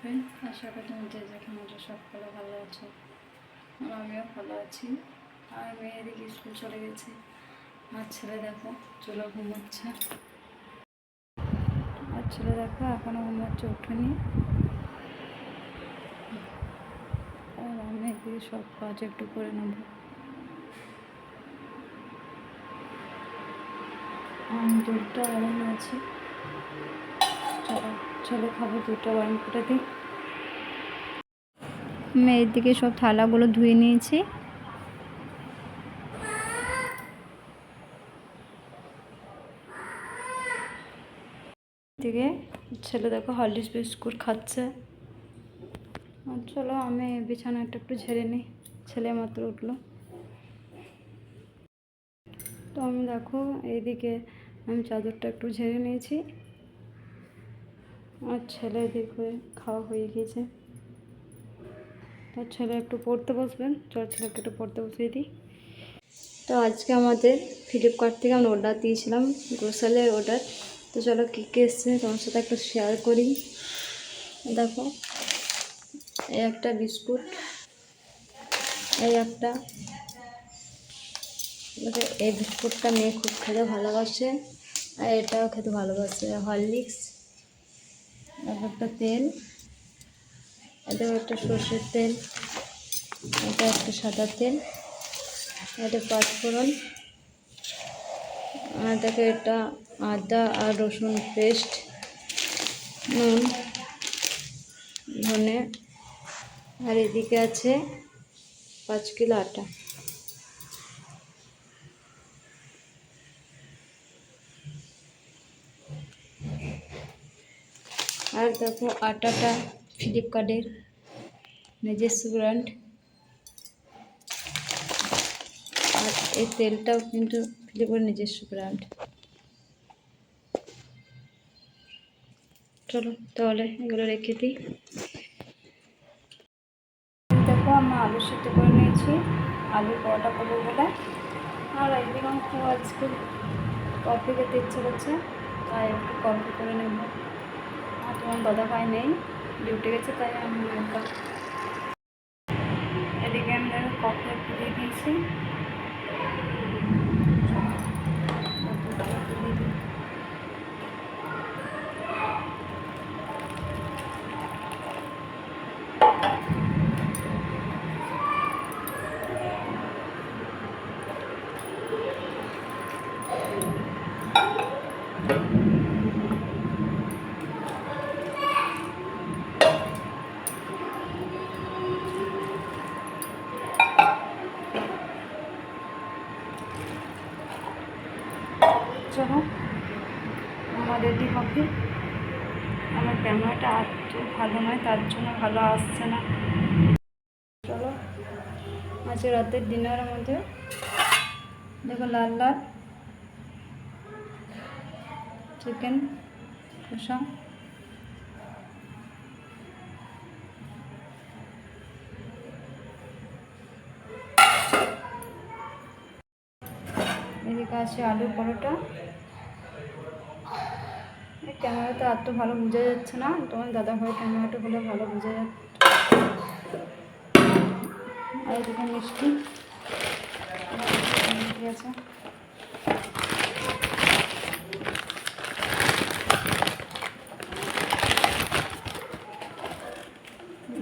থাকবেন। আশা করি তুমি যে যেখানে সকলে ভালো আছো, আর আমিও ভালো আছি। আর মেয়ে এদিকে স্কুল চলে গেছে, আর ছেলে দেখো চলে ঘুমোচ্ছে। আর ছেলে দেখো এখনও ঘুমোচ্ছে, উঠেনি। আর আমি এদিকে সব কাজ একটু করে নেব। দুধটা গরম আছে, চলো খাবো। দুধটা গরম করে দিই। আমি এইদিকে সব থালাগুলো ধুয়ে নিয়েছি। এদিকে ছেলে দেখো হরলিক্স বিস্কুট খাচ্ছে। আর চলো আমি বিছানাটা একটু ঝেড়ে নিই, ছেলে মাত্র উঠলো। তো আমি দেখো এইদিকে আমি চাদরটা একটু ঝেড়ে নিয়েছি। আর ছেলে এদিকে খাওয়া হয়ে গিয়েছে। তো ছেলে একটু পড়তে বসবেন, চল ছেলেকে একটু পড়তে বসিয়ে দিই। তো আজকে আমাদের ফ্লিপকার্ট থেকে আমরা অর্ডার দিয়েছিলাম, গ্রোসারির অর্ডার। তো চলো কী কী এসছে তোমার সাথে একটু শেয়ার করি। দেখো এই একটা বিস্কুট, এই একটা, এই বিস্কুটটা মেয়ে খুব খেতে ভালোবাসে, আর এটাও খেতে ভালোবাসে। হরলিক্স, একটা তেল, এটাও একটা সর্ষের তেল, এটা একটা সাদা তেল, এটা পাঁচফোড়ন, আর দেখো এটা আদা আর রসুন পেস্ট, নুন, ধনে, আর এদিকে আছে 5 কিলো আটা। আর দেখো আটাটা ফ্লিপকার্টের নিজস্ব ব্র্যান্ড, আর এই তেলটাও কিন্তু ফ্লিপকার্টের নিজস্ব ব্র্যান্ড। চলো তাহলে এগুলো রেখে দিই। দেখো আমি আলু সিদ্ধ করে নিয়েছি, আলু পরোটা করবো বলে। আর একদিন খুব আজকে কফি খেতে ইচ্ছে করছে, তাই একটু কফি করে নেব। আর তোমার দাদা ভাই নেই, ডিউটি গেছে, তাই আমি একা। এদিকে আমি দেখো কফি একটু দিয়ে দিয়েছি। চলো আমার রেডি কফি। আমার ক্যামেরাটা একটু ভালো নয়, তার জন্য ভালো আসছে না। চলো আজকে রাতের ডিনারের মধ্যে দেখো লাল লাল চিকেন কষা, এদিকে আছে আলু পরোটা। এই ক্যামেরাতে এত ভালো বোঝা যাচ্ছে না, তোমার দাদা ভাই ক্যামেরাটা হলে ভালো বোঝা যাচ্ছে। আর এদিকে মিষ্টি আছে।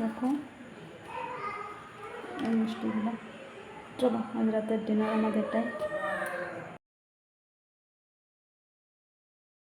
দেখো এই মিষ্টিগুলো। চলো আজ রাতের ডিনার আমাদেরটাই।